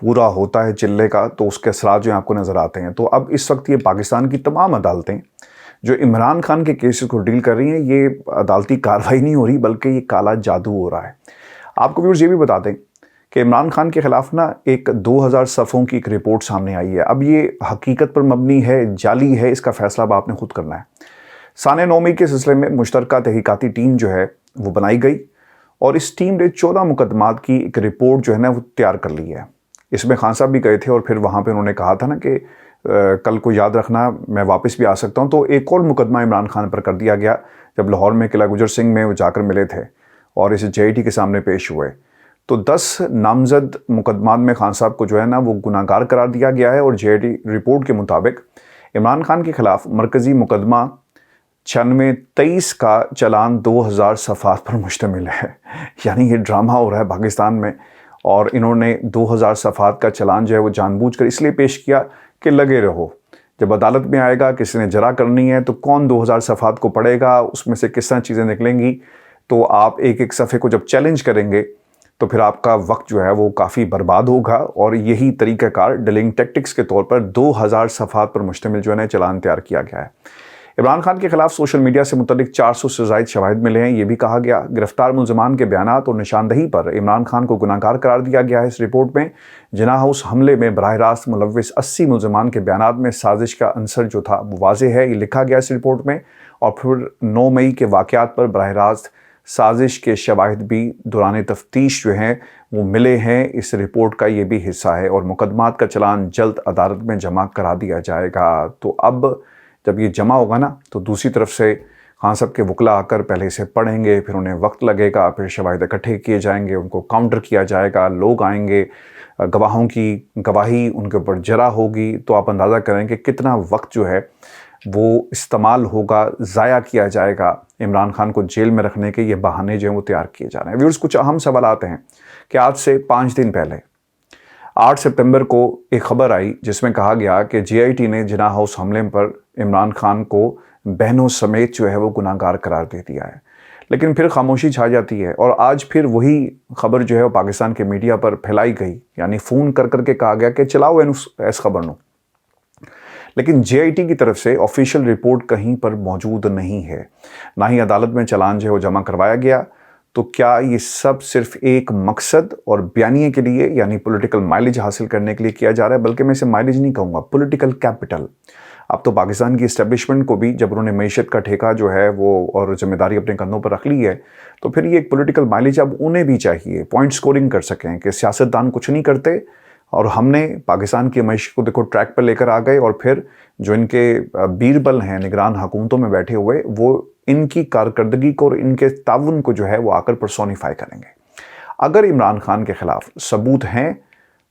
پورا ہوتا ہے چلے کا تو اس کے اثرات جو ہیں آپ کو نظر آتے ہیں۔ تو اب اس وقت یہ پاکستان کی تمام عدالتیں جو عمران خان کے کیسز کو ڈیل کر رہی ہیں، یہ عدالتی کارروائی نہیں ہو رہی بلکہ یہ کالا جادو ہو رہا ہے۔ آپ کو ویورز یہ بھی بتا دیں کہ عمران خان کے خلاف نا ایک 2000 صفحوں کی ایک رپورٹ سامنے آئی ہے۔ اب یہ حقیقت پر مبنی ہے، جعلی ہے، اس کا فیصلہ اب آپ نے خود کرنا ہے۔ سانحہ 9 مئی کے سلسلے میں مشترکہ تحقیقاتی ٹیم جو ہے وہ بنائی گئی اور اس ٹیم نے 14 مقدمات کی ایک رپورٹ جو ہے نا وہ تیار کر لی ہے۔ اس میں خان صاحب بھی گئے تھے اور پھر وہاں پہ انہوں نے کہا تھا نا کہ کل کو یاد رکھنا میں واپس بھی آ سکتا ہوں۔ تو ایک اور مقدمہ عمران خان پر کر دیا گیا جب لاہور میں قلعہ گجر سنگھ میں وہ جا کر ملے تھے اور اسے JIT کے سامنے پیش ہوئے۔ تو 10 نامزد مقدمات میں خان صاحب کو جو ہے نا وہ گناہ گار قرار دیا گیا ہے اور JIT رپورٹ کے مطابق عمران خان کے خلاف مرکزی مقدمہ 9623 کا چلان 2000 صفحات پر مشتمل ہے۔ یعنی یہ ڈرامہ ہو رہا ہے پاکستان میں، اور انہوں نے 2000 صفحات کا چلان جو ہے وہ جان بوجھ کر اس لیے پیش کیا کہ لگے رہو، جب عدالت میں آئے گا کسی نے جرا کرنی ہے تو کون 2000 صفحات کو پڑھے گا، اس میں سے کس طرح چیزیں نکلیں گی۔ تو آپ ایک ایک صفحے کو جب چیلنج کریں گے تو پھر آپ کا وقت جو ہے وہ کافی برباد ہوگا، اور یہی طریقہ کار ڈیلنگ ٹیکٹکس کے طور پر 2000 صفحات پر مشتمل جو ہے نا چلان تیار کیا گیا ہے۔ عمران خان کے خلاف سوشل میڈیا سے متعلق 400 سے زائد شواہد ملے ہیں۔ یہ بھی کہا گیا گرفتار ملزمان کے بیانات اور نشاندہی پر عمران خان کو گناہ گار قرار دیا گیا ہے۔ اس رپورٹ میں جناح ہاؤس حملے میں براہ راست ملوث 80 ملزمان کے بیانات میں سازش کا عنصر جو تھا وہ واضح ہے، یہ لکھا گیا اس رپورٹ میں۔ اور پھر 9 مئی کے واقعات پر براہ راست سازش کے شواہد بھی دوران تفتیش جو ہیں وہ ملے ہیں۔ اس رپورٹ کا یہ بھی حصہ ہے، اور مقدمات کا چلان جلد عدالت میں جمع کرا دیا جائے گا۔ تو اب جب یہ جمع ہوگا نا تو دوسری طرف سے خان صاحب کے وکلا آ کر پہلے اسے پڑھیں گے، پھر انہیں وقت لگے گا، پھر شواہد اکٹھے کیے جائیں گے، ان کو کاؤنٹر کیا جائے گا، لوگ آئیں گے، گواہوں کی گواہی ان کے اوپر جرا ہوگی۔ تو آپ اندازہ کریں کہ کتنا وقت جو ہے وہ استعمال ہوگا، ضائع کیا جائے گا۔ عمران خان کو جیل میں رکھنے کے یہ بہانے جو ہیں وہ تیار کیے جا رہے ہیں۔ ویورز، کچھ اہم سوالات ہیں کہ آج سے 5 دن پہلے 8 سپتمبر کو ایک خبر آئی جس میں کہا گیا کہ JIT نے جناح ہاؤس حملے پر عمران خان کو بہنوں سمیت جو ہے وہ گناہ گار قرار دے دیا ہے، لیکن پھر خاموشی چھا جاتی ہے، اور آج پھر وہی خبر جو ہے وہ پاکستان کے میڈیا پر پھیلائی گئی، یعنی فون کر کر کے کہا گیا کہ چلاؤ اس خبر نو، لیکن JIT کی طرف سے آفیشیل رپورٹ کہیں پر موجود نہیں ہے، نہ ہی عدالت میں چلان جو ہے وہ جمع کروایا گیا۔ تو کیا یہ سب صرف ایک مقصد اور بیانیے کے لیے، یعنی پولیٹیکل مائلیج حاصل کرنے کے لیے کیا جا رہا ہے؟ بلکہ میں اسے مائلیج نہیں کہوں گا، پولیٹیکل کیپٹل۔ اب تو پاکستان کی اسٹیبلشمنٹ کو بھی جب انہوں نے معیشت کا ٹھیکہ جو ہے وہ اور ذمہ داری اپنے کندھوں پر رکھ لی ہے، تو پھر یہ ایک پولیٹیکل مائلیج اب انہیں بھی چاہیے، پوائنٹ سکورنگ کر سکیں کہ سیاستدان کچھ نہیں کرتے، اور ہم نے پاکستان کی معیشت کو دیکھو ٹریک پر لے کر آ گئے، اور پھر جو ان کے بیربل ہیں نگران حکومتوں میں بیٹھے ہوئے، وہ ان کی کارکردگی کو اور ان کے تعاون کو جو ہے وہ آ کر پرسونیفائی کریں گے۔ اگر عمران خان کے خلاف ثبوت ہیں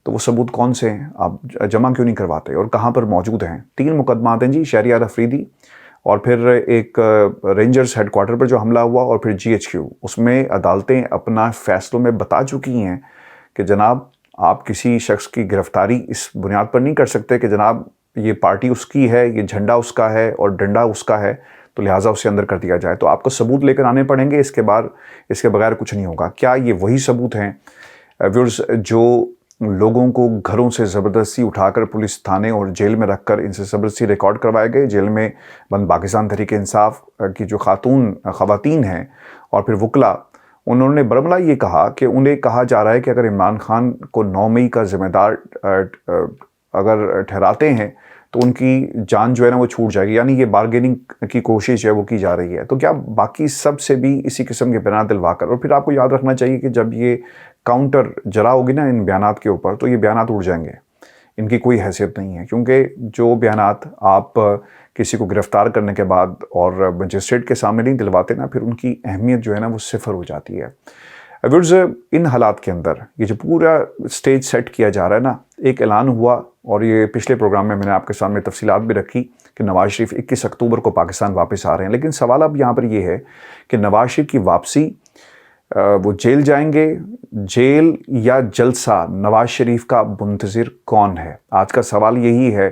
تو وہ ثبوت کون سے ہیں؟ آپ جمع کیوں نہیں کرواتے اور کہاں پر موجود ہیں؟ 3 مقدمات ہیں جی، شہریار افریدی، اور پھر ایک رینجرز ہیڈ کوارٹر پر جو حملہ ہوا، اور پھر GHQ۔ اس میں عدالتیں اپنا فیصلوں میں بتا چکی ہیں کہ جناب آپ کسی شخص کی گرفتاری اس بنیاد پر نہیں کر سکتے کہ جناب یہ پارٹی اس کی ہے، یہ جھنڈا اس کا ہے اور ڈنڈا اس کا ہے، تو لہٰذا اسے اندر کر دیا جائے۔ تو آپ کو ثبوت لے کر آنے پڑیں گے، اس کے بغیر کچھ نہیں ہوگا۔ کیا یہ وہی ثبوت ہیں ویورز جو لوگوں کو گھروں سے زبردستی اٹھا کر پولیس تھانے اور جیل میں رکھ کر ان سے زبردستی ریکارڈ کروائے گئے؟ جیل میں بند پاکستان تحریک انصاف کی جو خواتین ہیں اور پھر وکلا، انہوں نے برملا یہ کہا کہ انہیں کہا جا رہا ہے کہ اگر عمران خان کو 9 مئی کا ذمہ دار اگر ٹھہراتے ہیں تو ان کی جان جو ہے نا وہ چھوٹ جائے گی، یعنی یہ بارگیننگ کی کوشش ہے وہ کی جا رہی ہے۔ تو کیا باقی سب سے بھی اسی قسم کے بیانات دلوا کر، اور پھر آپ کو یاد رکھنا چاہیے کہ جب یہ کاؤنٹر جرا ہوگی نا ان بیانات کے اوپر، تو یہ بیانات اڑ جائیں گے، ان کی کوئی حیثیت نہیں ہے، کیونکہ جو بیانات آپ کسی کو گرفتار کرنے کے بعد اور مجسٹریٹ کے سامنے نہیں دلواتے نا، پھر ان کی اہمیت جو ہے نا وہ صفر ہو جاتی ہے۔ ویورز، ان حالات کے اندر یہ جو پورا سٹیج سیٹ کیا جا رہا ہے نا، ایک اعلان ہوا، اور یہ پچھلے پروگرام میں نے آپ کے سامنے تفصیلات بھی رکھی کہ نواز شریف 21 اکتوبر کو پاکستان واپس آ رہے ہیں، لیکن سوال اب یہاں پر یہ ہے کہ نواز شریف کی واپسی، وہ جیل جائیں گے، جیل یا جلسہ، نواز شریف کا منتظر کون ہے؟ آج کا سوال یہی ہے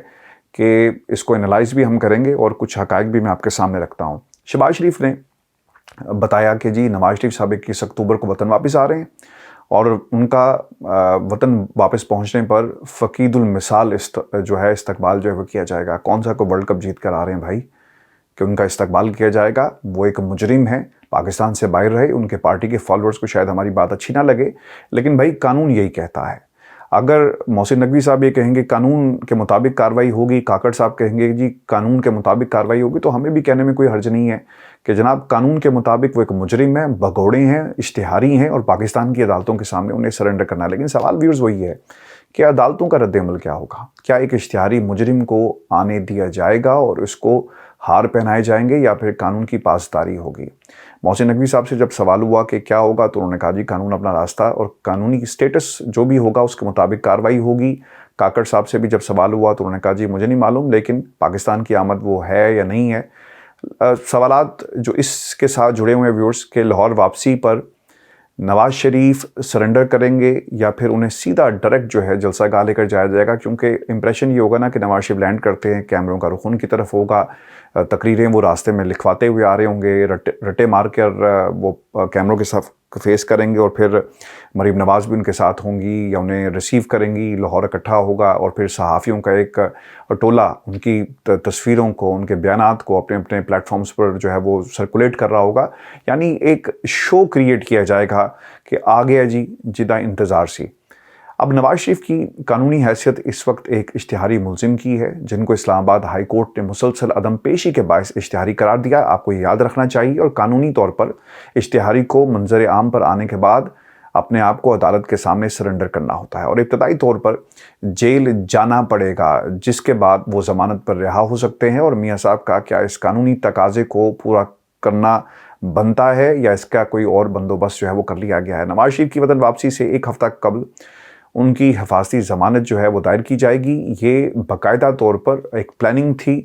کہ اس کو انالائز بھی ہم کریں گے اور کچھ حقائق بھی میں آپ کے سامنے رکھتا ہوں۔ شہباز شریف نے بتایا کہ جی نواز شریف صاحب 21 اکتوبر کو وطن واپس آ رہے ہیں، اور ان کا وطن واپس پہنچنے پر فقید المثال جو ہے استقبال جو ہے وہ کیا جائے گا۔ کون سا کوئی ورلڈ کپ جیت کر آ رہے ہیں بھائی کہ ان کا استقبال کیا جائے گا؟ وہ ایک مجرم ہے، پاکستان سے باہر رہے، ان کے پارٹی کے فالورز کو شاید ہماری بات اچھی نہ لگے، لیکن بھائی قانون یہی کہتا ہے۔ اگر محسن نقوی صاحب یہ کہیں گے قانون کے مطابق کارروائی ہوگی، کاکڑ صاحب کہیں گے جی قانون کے مطابق کارروائی ہوگی، تو ہمیں بھی کہنے میں کوئی حرج نہیں ہے کہ جناب قانون کے مطابق وہ ایک مجرم ہے، بھگوڑے ہیں، اشتہاری ہیں، اور پاکستان کی عدالتوں کے سامنے انہیں سرنڈر کرنا ہے۔ لیکن سوال ویورز وہی ہے کہ عدالتوں کا رد عمل کیا ہوگا؟ کیا ایک اشتہاری مجرم کو آنے دیا جائے گا اور اس کو ہار پہنائے جائیں گے، یا پھر قانون کی پاسداری ہوگی؟ محسن نقوی صاحب سے جب سوال ہوا کہ کیا ہوگا تو انہوں نے کہا جی قانون اپنا راستہ اور قانونی سٹیٹس جو بھی ہوگا اس کے مطابق کارروائی ہوگی۔ کاکڑ صاحب سے بھی جب سوال ہوا تو انہوں نے کہا جی مجھے نہیں معلوم، لیکن پاکستان کی آمد وہ ہے یا نہیں ہے۔ سوالات جو اس کے ساتھ جڑے ہوئے ویورز کے لاہور واپسی پر نواز شریف سرنڈر کریں گے یا پھر انہیں سیدھا ڈائریکٹ جو ہے جلسہ گاہ لے کر جایا جائے گا، کیونکہ امپریشن یہ ہوگا نا کہ نواز شریف لینڈ کرتے ہیں، کیمروں کا رخ ان کی طرف ہوگا، تقریریں وہ راستے میں لکھواتے ہوئے آ رہے ہوں گے، رٹے مار کر وہ کیمروں کے ساتھ فیس کریں گے، اور پھر مریم نواز بھی ان کے ساتھ ہوں گی یا انہیں ریسیو کریں گی، لاہور اکٹھا ہوگا، اور پھر صحافیوں کا ایک ٹولہ ان کی تصویروں کو، ان کے بیانات کو اپنے اپنے پلیٹ فارمز پر جو ہے وہ سرکولیٹ کر رہا ہوگا۔ یعنی ایک شو کریٹ کیا جائے گا کہ آ گیا جی جدہ انتظار سی۔ اب نواز شریف کی قانونی حیثیت اس وقت ایک اشتہاری ملزم کی ہے، جن کو اسلام آباد ہائی کورٹ نے مسلسل عدم پیشی کے باعث اشتہاری قرار دیا۔ آپ کو یہ یاد رکھنا چاہیے، اور قانونی طور پر اشتہاری کو منظر عام پر آنے کے بعد اپنے آپ کو عدالت کے سامنے سرنڈر کرنا ہوتا ہے، اور ابتدائی طور پر جیل جانا پڑے گا، جس کے بعد وہ ضمانت پر رہا ہو سکتے ہیں۔ اور میاں صاحب کا کیا اس قانونی تقاضے کو پورا کرنا بنتا ہے یا اس کا کوئی اور بندوبست جو ہے وہ کر لیا گیا ہے؟ نواز شریف کی وطن واپسی سے ایک ہفتہ قبل ان کی حفاظتی ضمانت جو ہے وہ دائر کی جائے گی۔ یہ باقاعدہ طور پر ایک پلاننگ تھی،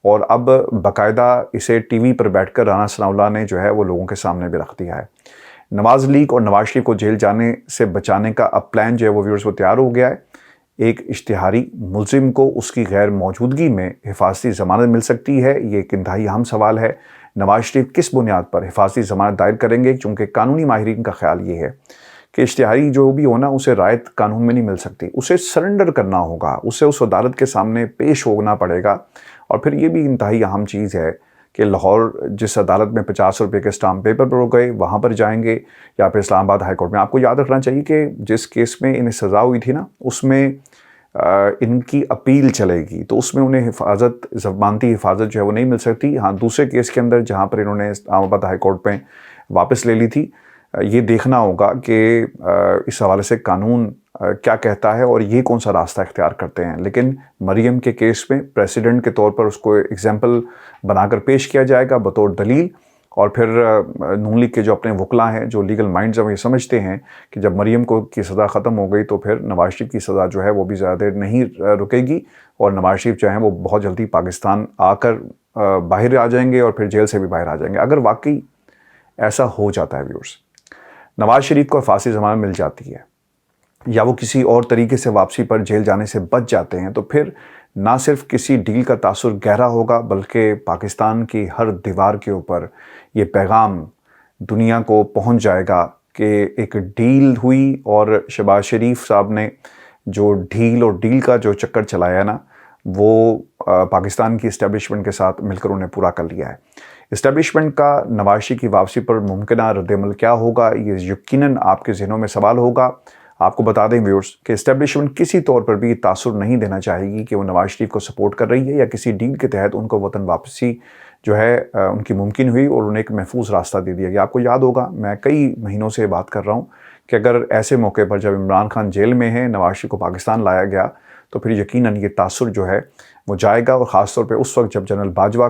اور اب باقاعدہ اسے ٹی وی پر بیٹھ کر رانا ثناء اللہ نے جو ہے وہ لوگوں کے سامنے بھی رکھ دیا ہے۔ نواز لیگ اور نواز شریف کو جیل جانے سے بچانے کا اب پلان جو ہے وہ ویورز وہ تیار ہو گیا ہے۔ ایک اشتہاری ملزم کو اس کی غیر موجودگی میں حفاظتی ضمانت مل سکتی ہے، یہ ایک انتہائی اہم سوال ہے۔ نواز شریف کس بنیاد پر حفاظتی ضمانت دائر کریں گے؟ چونکہ قانونی ماہرین کا خیال یہ ہے کہ اشتہاری جو بھی ہونا اسے رعایت قانون میں نہیں مل سکتی، اسے سرنڈر کرنا ہوگا، اسے اس عدالت کے سامنے پیش ہونا پڑے گا۔ اور پھر یہ بھی انتہائی اہم چیز ہے کہ لاہور جس عدالت میں 50 روپے کے اسٹامپ پیپر پر ہو گئے وہاں پر جائیں گے یا پھر اسلام آباد ہائی کورٹ میں۔ آپ کو یاد رکھنا چاہیے کہ جس کیس میں انہیں سزا ہوئی تھی نا، اس میں ان کی اپیل چلے گی، تو اس میں انہیں ضمانتی حفاظت جو ہے وہ نہیں مل سکتی۔ ہاں دوسرے کیس کے اندر جہاں پر انہوں نے اسلام آباد ہائی کورٹ میں واپس لے لی تھی، یہ دیکھنا ہوگا کہ اس حوالے سے قانون کیا کہتا ہے اور یہ کون سا راستہ اختیار کرتے ہیں۔ لیکن مریم کے کیس میں پریسیڈنٹ کے طور پر اس کو ایگزامپل بنا کر پیش کیا جائے گا بطور دلیل، اور پھر نون لیگ کے جو اپنے وکلاء ہیں، جو لیگل مائنڈز ہیں، وہ یہ سمجھتے ہیں کہ جب مریم کی سزا ختم ہو گئی تو پھر نواز شریف کی سزا جو ہے وہ بھی زیادہ دیر نہیں رکے گی، اور نواز شریف جو ہیں وہ بہت جلدی پاکستان آ کر باہر آ جائیں گے اور پھر جیل سے بھی باہر آ جائیں گے۔ اگر واقعی ایسا ہو جاتا ہے ویورز، نواز شریف کو حفاظتی ضمانت مل جاتی ہے یا وہ کسی اور طریقے سے واپسی پر جیل جانے سے بچ جاتے ہیں، تو پھر نہ صرف کسی ڈیل کا تاثر گہرا ہوگا بلکہ پاکستان کی ہر دیوار کے اوپر یہ پیغام دنیا کو پہنچ جائے گا کہ ایک ڈیل ہوئی، اور شہباز شریف صاحب نے جو ڈیل کا جو چکر چلایا نا، وہ پاکستان کی اسٹیبلشمنٹ کے ساتھ مل کر انہیں پورا کر لیا ہے۔ اسٹیبلشمنٹ کا نواز شریف کی واپسی پر ممکنہ رد عمل کیا ہوگا، یہ یقیناً آپ کے ذہنوں میں سوال ہوگا۔ آپ کو بتا دیں ویورز کہ اسٹیبلشمنٹ کسی طور پر بھی تاثر نہیں دینا چاہے گی کہ وہ نواز شریف کو سپورٹ کر رہی ہے یا کسی ڈیل کے تحت ان کو وطن واپسی جو ہے ان کی ممکن ہوئی اور انہیں ایک محفوظ راستہ دے دیا گیا۔ آپ کو یاد ہوگا میں کئی مہینوں سے بات کر رہا ہوں کہ اگر ایسے موقع پر جب عمران خان جیل میں ہیں، نواز شریف کو پاکستان لایا گیا، تو پھر یقیناً یہ تاثر جو ہے وہ جائے گا، اور خاص طور پہ اس وقت جب جنرل باجوہ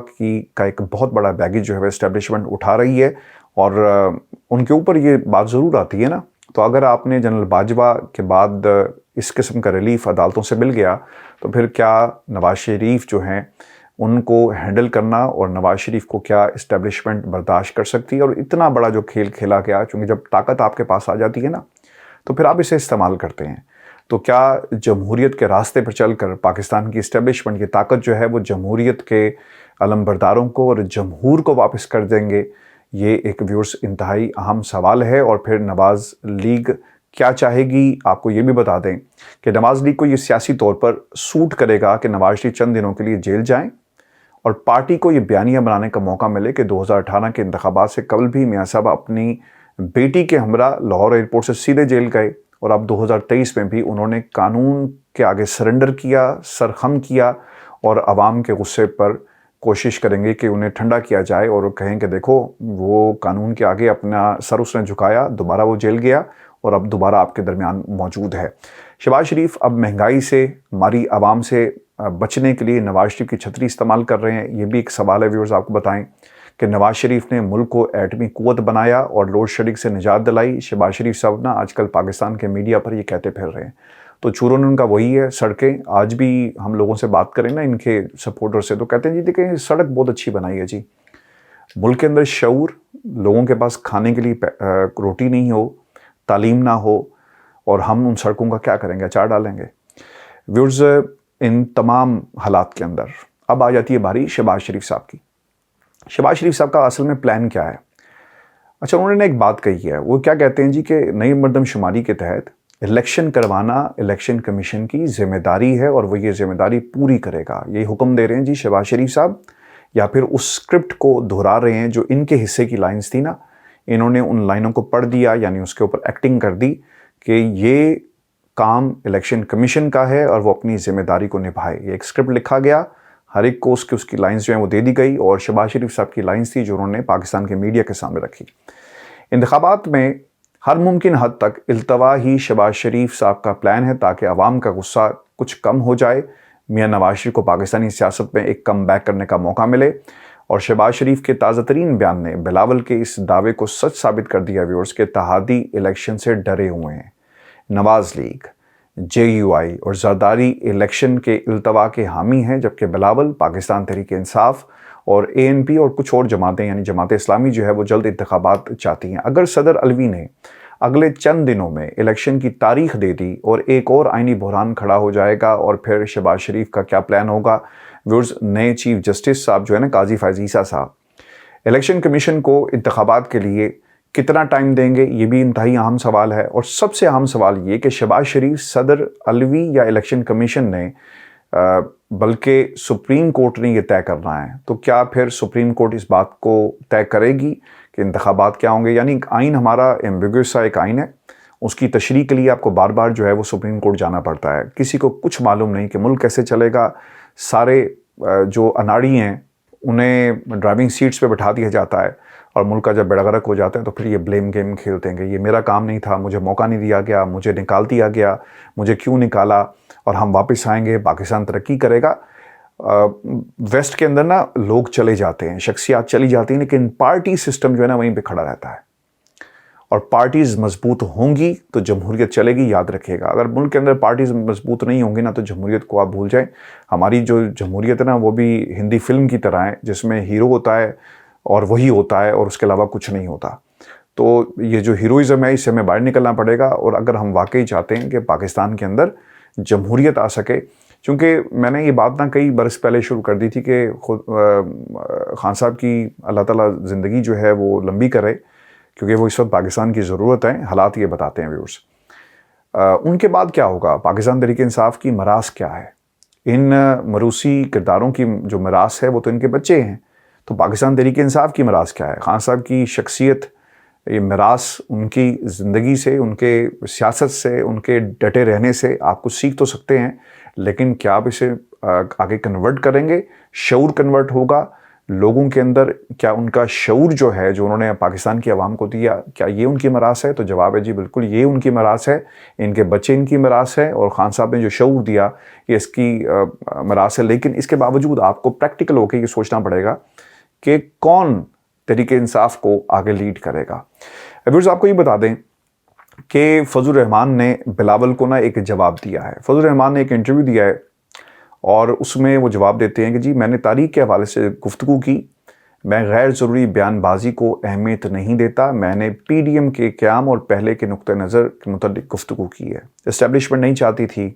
کا ایک بہت بڑا بیگیج جو ہے اسٹیبلشمنٹ اٹھا رہی ہے، اور ان کے اوپر یہ بات ضرور آتی ہے نا۔ تو اگر آپ نے جنرل باجوہ کے بعد اس قسم کا ریلیف عدالتوں سے مل گیا، تو پھر کیا نواز شریف جو ہیں ان کو ہینڈل کرنا، اور نواز شریف کو کیا اسٹیبلشمنٹ برداشت کر سکتی ہے؟ اور اتنا بڑا جو کھیل کھیلا گیا، چونکہ جب طاقت آپ کے پاس آ جاتی ہے نا، تو پھر آپ اسے استعمال کرتے ہیں۔ تو کیا جمہوریت کے راستے پر چل کر پاکستان کی اسٹیبلشمنٹ کی طاقت جو ہے وہ جمہوریت کے علم برداروں کو اور جمہور کو واپس کر دیں گے؟ یہ ایک ویورز انتہائی اہم سوال ہے، اور پھر نواز لیگ کیا چاہے گی. آپ کو یہ بھی بتا دیں کہ نواز لیگ کو یہ سیاسی طور پر سوٹ کرے گا کہ نواز شریف چند دنوں کے لیے جیل جائیں اور پارٹی کو یہ بیانیہ بنانے کا موقع ملے کہ 2018 کے انتخابات سے قبل بھی میاں صاحب اپنی بیٹی کے ہمراہ لاہور ایئرپورٹ سے سیدھے جیل گئے اور اب 2023 میں بھی انہوں نے قانون کے آگے سرنڈر کیا, سرخم کیا اور عوام کے غصے پر کوشش کریں گے کہ انہیں ٹھنڈا کیا جائے اور کہیں کہ دیکھو وہ قانون کے آگے اپنا سر اس نے جھکایا, دوبارہ وہ جیل گیا اور اب دوبارہ آپ کے درمیان موجود ہے. شہباز شریف اب مہنگائی سے, ہماری عوام سے بچنے کے لیے نواز شریف کی چھتری استعمال کر رہے ہیں. یہ بھی ایک سوال ہے ویورز, آپ کو بتائیں کہ نواز شریف نے ملک کو ایٹمی قوت بنایا اور لوڈ شیڈنگ سے نجات دلائی. شہباز شریف صاحب نا آج کل پاکستان کے میڈیا پر یہ کہتے پھر رہے ہیں, تو چورن ان کا وہی ہے. سڑکیں آج بھی ہم لوگوں سے بات کریں نا ان کے سپورٹر سے تو کہتے ہیں جی دیکھیں سڑک بہت اچھی بنائی ہے جی. ملک کے اندر شعور, لوگوں کے پاس کھانے کے لیے روٹی نہیں ہو, تعلیم نہ ہو, اور ہم ان سڑکوں کا کیا کریں گے, اچار ڈالیں گے. ویورز, ان تمام حالات کے اندر اب آ جاتی ہے باری شہباز شریف صاحب کی. شہباز شریف صاحب کا اصل میں پلان کیا ہے؟ اچھا, انہوں نے ایک بات کہی ہے, وہ کیا کہتے ہیں جی کہ نئی مردم شماری کے تحت الیکشن کروانا الیکشن کمیشن کی ذمہ داری ہے اور وہ یہ ذمہ داری پوری کرے گا. یہ حکم دے رہے ہیں جی شہباز شریف صاحب, یا پھر اس اسکرپٹ کو دہرا رہے ہیں جو ان کے حصے کی لائنز تھی نا, انہوں نے ان لائنوں کو پڑھ دیا, یعنی اس کے اوپر ایکٹنگ کر دی کہ یہ کام الیکشن کمیشن کا ہے اور وہ اپنی ذمہ داری کو نبھائے. یہ ایک اسکرپٹ لکھا گیا, ہر ایک کو اس کی لائنز جو ہیں وہ دے دی گئی, اور شہباز شریف صاحب کی لائنز تھی جو انہوں نے پاکستان کے میڈیا کے سامنے رکھی. انتخابات میں ہر ممکن حد تک التوا ہی شہباز شریف صاحب کا پلان ہے تاکہ عوام کا غصہ کچھ کم ہو جائے, میاں نواز شریف کو پاکستانی سیاست میں ایک کم بیک کرنے کا موقع ملے. اور شہباز شریف کے تازہ ترین بیان نے بلاول کے اس دعوے کو سچ ثابت کر دیا ویورز کے اتحادی الیکشن سے ڈرے ہوئے ہیں. نواز لیگ, JUI اور زرداری الیکشن کے التوا کے حامی ہیں, جبکہ بلاول پاکستان تحریک انصاف اور ANP اور کچھ اور جماعتیں یعنی جماعت اسلامی جو ہے وہ جلد انتخابات چاہتی ہیں. اگر صدر علوی نے اگلے چند دنوں میں الیکشن کی تاریخ دے دی اور ایک اور آئینی بحران کھڑا ہو جائے گا, اور پھر شہباز شریف کا کیا پلان ہوگا؟ ویورز, نئے چیف جسٹس صاحب جو ہے نا قاضی فائز عیسیٰ صاحب, الیکشن کمیشن کو انتخابات کے لیے کتنا ٹائم دیں گے؟ یہ بھی انتہائی اہم سوال ہے. اور سب سے اہم سوال یہ کہ شہباز شریف, صدر علوی یا الیکشن کمیشن نے, بلکہ سپریم کورٹ نے یہ طے کرنا ہے, تو کیا پھر سپریم کورٹ اس بات کو طے کرے گی کہ انتخابات کیا ہوں گے؟ یعنی آئین ہمارا ایمبیگوس سا ایک آئین ہے, اس کی تشریح کے لیے آپ کو بار بار جو ہے وہ سپریم کورٹ جانا پڑتا ہے. کسی کو کچھ معلوم نہیں کہ ملک کیسے چلے گا. سارے جو اناڑی ہیں انہیں ڈرائیونگ سیٹس پہ بٹھا دیا جاتا ہے, اور ملک کا جب بیڑا غرق ہو جاتا ہے تو پھر یہ بلیم گیم کھیلتے ہیں کہ یہ میرا کام نہیں تھا, مجھے موقع نہیں دیا گیا, مجھے نکال دیا گیا, مجھے کیوں نکالا, اور ہم واپس آئیں گے, پاکستان ترقی کرے گا. ویسٹ کے اندر نا لوگ چلے جاتے ہیں, شخصیات چلی جاتی ہیں, لیکن پارٹی سسٹم جو ہے نا وہیں پہ کھڑا رہتا ہے. اور پارٹیز مضبوط ہوں گی تو جمہوریت چلے گی. یاد رکھیے گا, اگر ملک کے اندر پارٹیز مضبوط نہیں ہوں گی نا تو جمہوریت کو آپ بھول جائیں. ہماری جو جمہوریت ہے نا وہ بھی ہندی فلم کی طرح ہے جس میں ہیرو ہوتا ہے اور وہی ہوتا ہے اور اس کے علاوہ کچھ نہیں ہوتا. تو یہ جو ہیروئزم ہے اس سے ہمیں باہر نکلنا پڑے گا. اور اگر ہم واقعی چاہتے ہیں کہ پاکستان کے اندر جمہوریت آ سکے, چونکہ میں نے یہ بات نہ کئی برس پہلے شروع کر دی تھی کہ خود خان صاحب کی اللہ تعالیٰ زندگی جو ہے وہ لمبی کرے, کیونکہ وہ اس وقت پاکستان کی ضرورت ہے. حالات یہ بتاتے ہیں ویورز. ان کے بعد کیا ہوگا؟ پاکستان تحریک انصاف کی میراث کیا ہے؟ ان مروسی کرداروں کی جو میراث ہے وہ تو ان کے بچے ہیں, تو پاکستان تحریک انصاف کی میراث کیا ہے؟ خان صاحب کی شخصیت, یہ میراث ان کی زندگی سے, ان کے سیاست سے, ان کے ڈٹے رہنے سے آپ کچھ سیکھ تو سکتے ہیں, لیکن کیا آپ اسے آگے کنورٹ کریں گے؟ شعور کنورٹ ہوگا لوگوں کے اندر؟ کیا ان کا شعور جو ہے جو انہوں نے پاکستان کی عوام کو دیا, کیا یہ ان کی میراث ہے؟ تو جواب ہے جی بالکل یہ ان کی میراث ہے, ان کے بچے ان کی میراث ہے, اور خان صاحب نے جو شعور دیا یہ اس کی میراث ہے. لیکن اس کے باوجود آپ کو پریکٹیکل ہو کے یہ سوچنا پڑے گا کہ کون تحریک انصاف کو آگے لیڈ کرے گا. ویورز, آپ کو یہ بتا دیں کہ فضل الرحمان نے بلاول کو نا ایک جواب دیا ہے. فضل الرحمان نے ایک انٹرویو دیا ہے اور اس میں وہ جواب دیتے ہیں کہ جی میں نے تاریخ کے حوالے سے گفتگو کی, میں غیر ضروری بیان بازی کو اہمیت نہیں دیتا, میں نے PDM کے قیام اور پہلے کے نقطہ نظر کے متعلق گفتگو کی ہے. اسٹیبلشمنٹ نہیں چاہتی تھی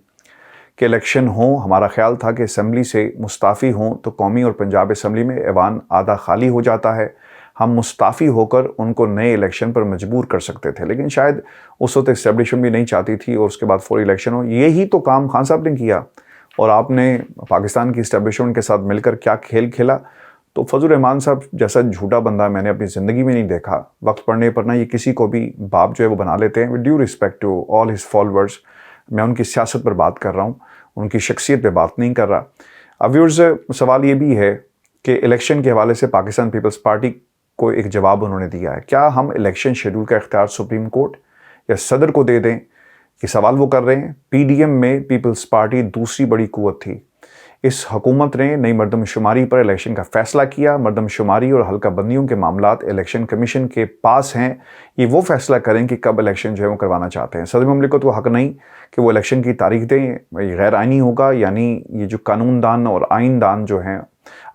کہ الیکشن ہوں, ہمارا خیال تھا کہ اسمبلی سے مستعفی ہوں تو قومی اور پنجاب اسمبلی میں ایوان آدھا خالی ہو جاتا ہے, ہم مستعفی ہو کر ان کو نئے الیکشن پر مجبور کر سکتے تھے، لیکن شاید اس وقت اسٹیبلشمنٹ بھی نہیں چاہتی تھی اور اس کے بعد فوری الیکشن ہو. یہی تو کام خان صاحب نے کیا اور آپ نے پاکستان کی اسٹیبلشمنٹ کے ساتھ مل کر کیا کھیل کھیلا. تو فضل الرحمان صاحب جیسا جھوٹا بندہ میں نے اپنی زندگی میں نہیں دیکھا. وقت پڑنے پر نہ یہ کسی کو بھی باپ جو ہے وہ بنا لیتے ہیں. With due respect to all his followers, میں ان کی سیاست پر بات کر رہا ہوں، ان کی شخصیت پہ بات نہیں کر رہا. اب ویورز، سوال یہ بھی ہے کہ الیکشن کے حوالے سے پاکستان پیپلز پارٹی کو ایک جواب انہوں نے دیا ہے. کیا ہم الیکشن شیڈول کا اختیار سپریم کورٹ یا صدر کو دے دیں؟ یہ سوال وہ کر رہے ہیں. پی ڈی ایم میں پیپلز پارٹی دوسری بڑی قوت تھی. اس حکومت نے نئی مردم شماری پر الیکشن کا فیصلہ کیا. مردم شماری اور حلقہ بندیوں کے معاملات الیکشن کمیشن کے پاس ہیں. یہ وہ فیصلہ کریں کہ کب الیکشن جو ہے وہ کروانا چاہتے ہیں. صدر مملکت کو حق نہیں کہ وہ الیکشن کی تاریخ دیں. یہ غیر آئینی ہوگا. یعنی یہ جو قانون دان اور آئین دان جو ہیں،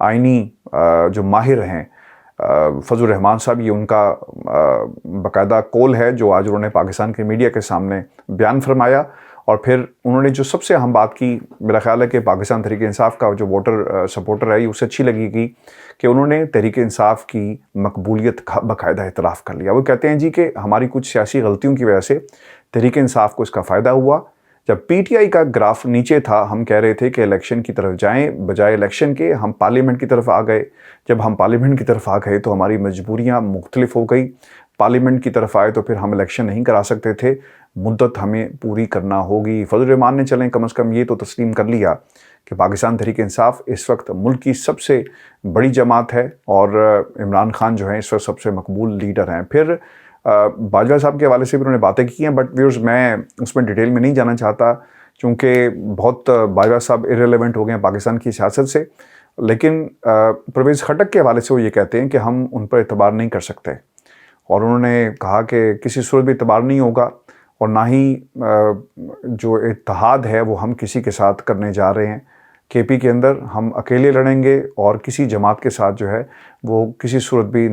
آئینی جو ماہر ہیں، فضل الرحمان صاحب، یہ ان کا باقاعدہ قول ہے جو آج انہوں نے پاکستان کے میڈیا کے سامنے بیان فرمایا. اور پھر انہوں نے جو سب سے اہم بات کی، میرا خیال ہے کہ پاکستان تحریک انصاف کا جو ووٹر سپورٹر ہے اسے اچھی لگے گی کہ انہوں نے تحریک انصاف کی مقبولیت کا باقاعدہ اعتراف کر لیا. وہ کہتے ہیں جی کہ ہماری کچھ سیاسی غلطیوں کی وجہ سے تحریک انصاف کو اس کا فائدہ ہوا. جب پی ٹی آئی کا گراف نیچے تھا ہم کہہ رہے تھے کہ الیکشن کی طرف جائیں، بجائے الیکشن کے ہم پارلیمنٹ کی طرف آ گئے. جب ہم پارلیمنٹ کی طرف آ گئے تو ہماری مجبوریاں مختلف ہو گئی. پارلیمنٹ کی طرف آئے تو پھر ہم الیکشن نہیں کرا سکتے تھے، مدت ہمیں پوری کرنا ہوگی. فضل الرحمان نے چلیں کم از کم یہ تو تسلیم کر لیا کہ پاکستان تحریک انصاف اس وقت ملک کی سب سے بڑی جماعت ہے اور عمران خان جو ہیں اس وقت سب سے مقبول لیڈر ہیں. پھر باجوہ صاحب کے حوالے سے بھی انہوں نے باتیں کی ہیں، بٹ ویورز میں اس میں ڈیٹیل میں نہیں جانا چاہتا چونکہ بہت باجوہ صاحب ارریلیونٹ ہو گئے ہیں پاکستان کی سیاست سے. لیکن پرویز خٹک کے حوالے سے وہ یہ کہتے ہیں کہ ہم ان پر اعتبار نہیں کر سکتے، اور انہوں نے کہا کہ کسی صورت بھی اعتبار نہیں ہوگا اور نہ ہی جو اتحاد ہے وہ ہم کسی کے ساتھ کرنے جا رہے ہیں. کے پی کے اندر ہم اکیلے لڑیں گے اور کسی جماعت کے ساتھ جو ہے وہ کسی صورت بھی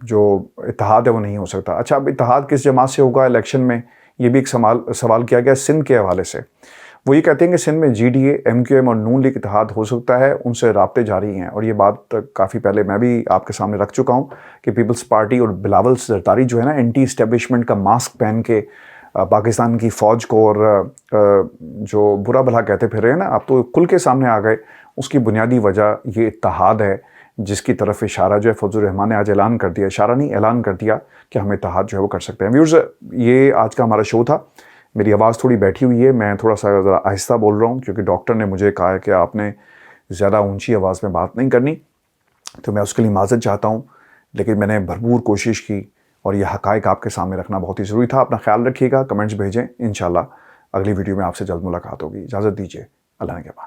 جو اتحاد ہے وہ نہیں ہو سکتا. اچھا، اب اتحاد کس جماعت سے ہوگا الیکشن میں، یہ بھی ایک سوال کیا گیا سندھ کے حوالے سے. وہ یہ کہتے ہیں کہ سندھ میں جی ڈی اے، ایم کیو ایم اور نون لیگ اتحاد ہو سکتا ہے، ان سے رابطے جاری ہیں. اور یہ بات کافی پہلے میں بھی آپ کے سامنے رکھ چکا ہوں کہ پیپلز پارٹی اور بلاول زرداری جو ہے نا اینٹی اسٹیبلشمنٹ کا ماسک پہن کے پاکستان کی فوج کو اور جو برا بھلا کہتے پھر رہے ہیں نا، آپ تو کھل کے سامنے آ گئے. اس کی بنیادی وجہ یہ اتحاد ہے جس کی طرف اشارہ جو ہے فضل الرحمان نے آج اعلان کر دیا، اشارہ نہیں اعلان کر دیا کہ ہم اتحاد جو ہے وہ کر سکتے ہیں. ویورز، یہ آج کا ہمارا شو تھا. میری آواز تھوڑی بیٹھی ہوئی ہے، میں تھوڑا سا ذرا آہستہ بول رہا ہوں کیونکہ ڈاکٹر نے مجھے کہا ہے کہ آپ نے زیادہ اونچی آواز میں بات نہیں کرنی، تو میں اس کے لیے معذرت چاہتا ہوں. لیکن میں نے بھرپور کوشش کی اور یہ حقائق آپ کے سامنے رکھنا بہت ہی ضروری تھا. اپنا خیال رکھیے گا، کمنٹس بھیجیں، انشاءاللہ اگلی ویڈیو میں آپ سے جلد ملاقات ہوگی. اجازت دیجیے، اللہ نے کے بعد.